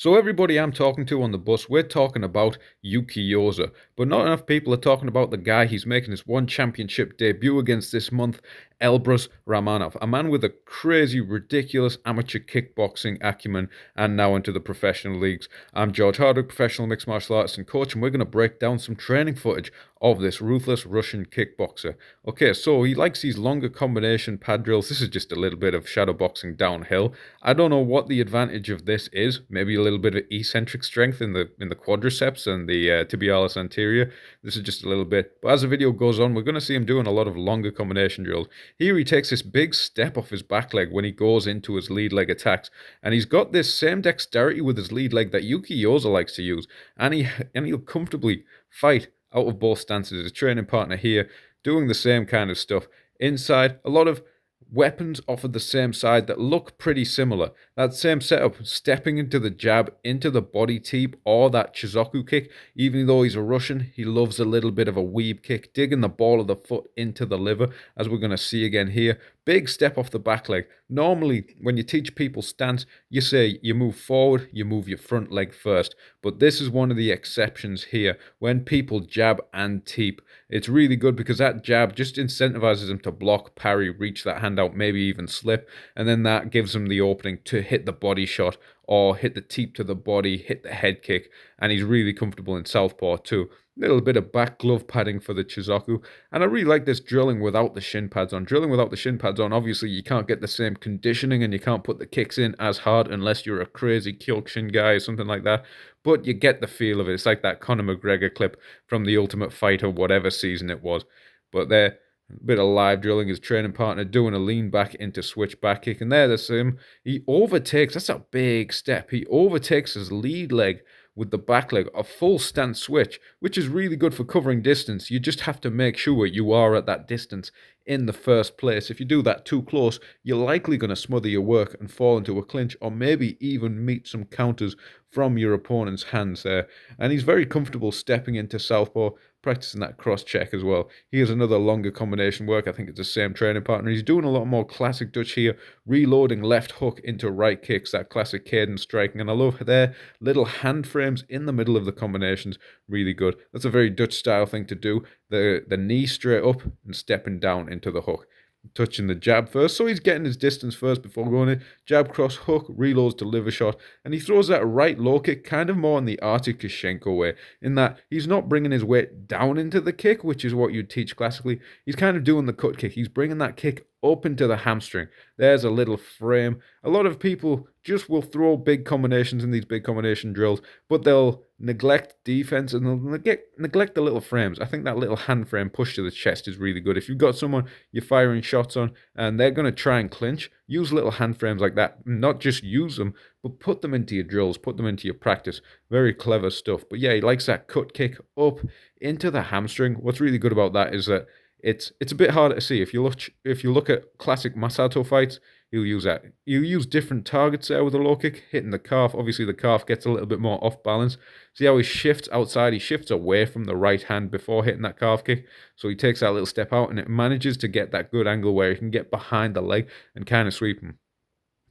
So everybody I'm talking to on the bus, we're talking about YOZA, but not enough people are talking about the guy he's making his one championship debut against this month, Rammanov, a man with a crazy, ridiculous amateur kickboxing acumen and now into the professional leagues. I'm George Hardwick, professional mixed martial artist and coach, and we're going to break down some training footage of this ruthless Russian kickboxer. Okay, so he likes these longer combination pad drills. This is just a little bit of shadow boxing downhill. I don't know what the advantage of this is. Maybe a little bit of eccentric strength in the quadriceps and the tibialis anterior. This is just a little bit. But as the video goes on, we're going to see him doing a lot of longer combination drills. Here he takes this big step off his back leg when he goes into his lead leg attacks. And he's got this same dexterity with his lead leg that YOZA likes to use. And he'll comfortably fight out of both stances. His training partner here doing the same kind of stuff. Inside, a lot of weapons off of the same side that look pretty similar. That same setup, stepping into the jab, into the body teep, or that Chizoku kick. Even though he's a Russian, he loves a little bit of a weeb kick, digging the ball of the foot into the liver, as we're going to see again here. Big step off the back leg. Normally, when you teach people stance, you say you move forward, you move your front leg first. But this is one of the exceptions here. When people jab and teep, it's really good because that jab just incentivizes them to block, parry, reach that hand out, maybe even slip. And then that gives them the opening to hit the body shot or hit the teep to the body, hit the head kick. And he's really comfortable in southpaw too. Little bit of back glove padding for the Chizoku. And I really like this drilling without the shin pads on. Drilling without the shin pads on, obviously you can't get the same conditioning and you can't put the kicks in as hard unless you're a crazy Kyokushin guy or something like that. But you get the feel of it. It's like that Conor McGregor clip from The Ultimate Fighter, whatever season it was. But there, a bit of live drilling, his training partner doing a lean back into switch back kick. And there, that's him. He overtakes, that's a big step. He overtakes his lead leg with the back leg, a full stance switch, which is really good for covering distance. You just have to make sure you are at that distance in the first place. If you do that too close, you're likely going to smother your work and fall into a clinch or maybe even meet some counters from your opponent's hands there. And he's very comfortable stepping into southpaw, practicing that cross check as well. Here's another longer combination work. I think it's the same training partner. He's doing a lot more classic Dutch here, reloading left hook into right kicks, that classic cadence striking. And I love their little hand frames in the middle of the combinations. Really good. That's a very Dutch style thing to do. The knee straight up and stepping down into the hook. Touching the jab first, so he's getting his distance first before going in. Jab, cross, hook, reloads to liver shot, and he throws that right low kick kind of more in the Artie Kushenko way, in that he's not bringing his weight down into the kick, which is what you'd teach classically. He's kind of doing the cut kick. He's bringing that kick up into the hamstring. There's a little frame. A lot of people just will throw big combinations in these big combination drills, but they'll neglect defense and they'll neglect the little frames. I think that little hand frame push to the chest is really good. If you've got someone you're firing shots on and they're going to try and clinch, use little hand frames like that. Not just use them, but put them into your drills, put them into your practice. Very clever stuff. But yeah, he likes that cut kick up into the hamstring. What's really good about that is that it's a bit harder to see. If you look at classic Masato fights, he'll use that. He'll use different targets there with a low kick, hitting the calf. Obviously, the calf gets a little bit more off balance. See how he shifts outside? He shifts away from the right hand before hitting that calf kick. So he takes that little step out and it manages to get that good angle where he can get behind the leg and kind of sweep him.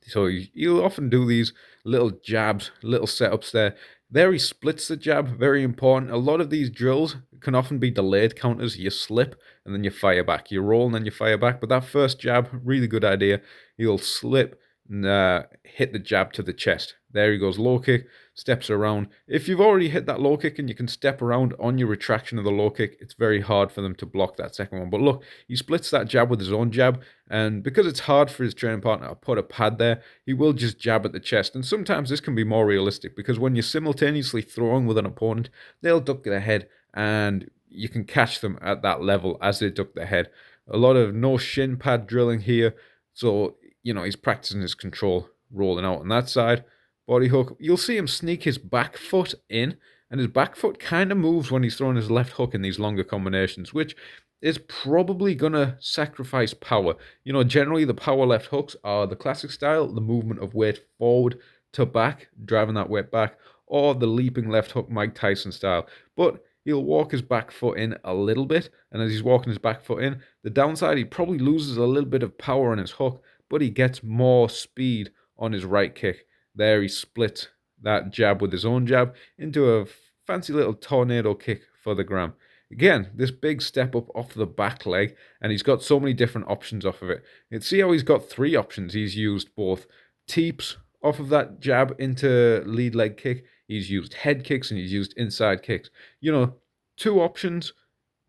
So he'll often do these little jabs, little setups there. There he splits the jab, very important. A lot of these drills can often be delayed counters. You slip and then you fire back. You roll and then you fire back. But that first jab, really good idea. He'll slip and hit the jab to the chest. There he goes, low kick, steps around. If you've already hit that low kick and you can step around on your retraction of the low kick, it's very hard for them to block that second one. But look, he splits that jab with his own jab, and because it's hard for his training partner to put a pad there, he will just jab at the chest. And sometimes this can be more realistic because when you're simultaneously throwing with an opponent, they'll duck their head and you can catch them at that level as they duck their head. A lot of no shin pad drilling here, so he's practicing his control, rolling out on that side. Body hook. You'll see him sneak his back foot in, and his back foot kind of moves when he's throwing his left hook in these longer combinations, which is probably going to sacrifice power. Generally the power left hooks are the classic style, the movement of weight forward to back, driving that weight back, or the leaping left hook Mike Tyson style. But he'll walk his back foot in a little bit, and as he's walking his back foot in, the downside, he probably loses a little bit of power on his hook, but he gets more speed on his right kick. There he splits that jab with his own jab into a fancy little tornado kick for the gram. Again, this big step up off the back leg, and he's got so many different options off of it. You see how he's got three options. He's used both teeps off of that jab into lead leg kick. He's used head kicks and he's used inside kicks. You know, two options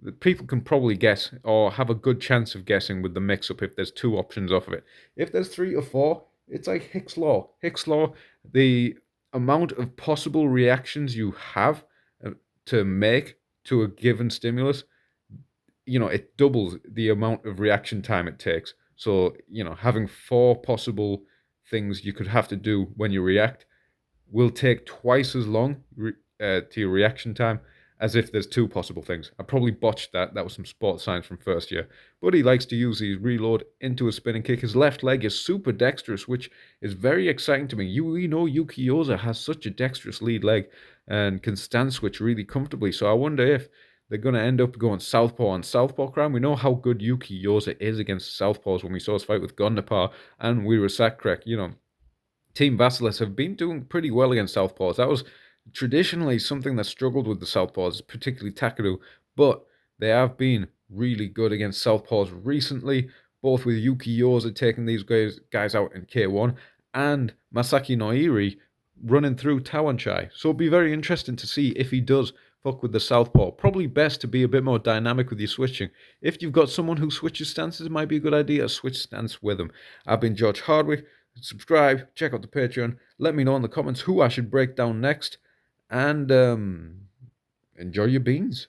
that people can probably guess or have a good chance of guessing with the mix up if there's two options off of it. If there's three or four, it's like Hicks' Law. Hicks' Law, the amount of possible reactions you have to make to a given stimulus, it doubles the amount of reaction time it takes. So, having four possible things you could have to do when you react will take twice as long to your reaction time as if there's two possible things. I probably botched that. That was some sports science from first year. But he likes to use his reload into a spinning kick. His left leg is super dexterous, which is very exciting to me. We know Yuki YOZA has such a dexterous lead leg and can stand switch really comfortably. So I wonder if they're going to end up going southpaw on southpaw crown. We know how good Yuki YOZA is against southpaws when we saw his fight with Gondapar and Wirasakrek. Team Vasilis have been doing pretty well against southpaws. That was traditionally something that struggled with the southpaws, particularly Takadu, but they have been really good against southpaws recently, both with Yuki YOZA taking these guys out in K1 and Masaki Noiri running through Tawanchai. So it'll be very interesting to see if he does fuck with the southpaw. Probably best to be a bit more dynamic with your switching. If you've got someone who switches stances, it might be a good idea to switch stance with them. I've been George Hardwick. Subscribe, check out the Patreon, let me know in the comments who I should break down next, and enjoy your beans.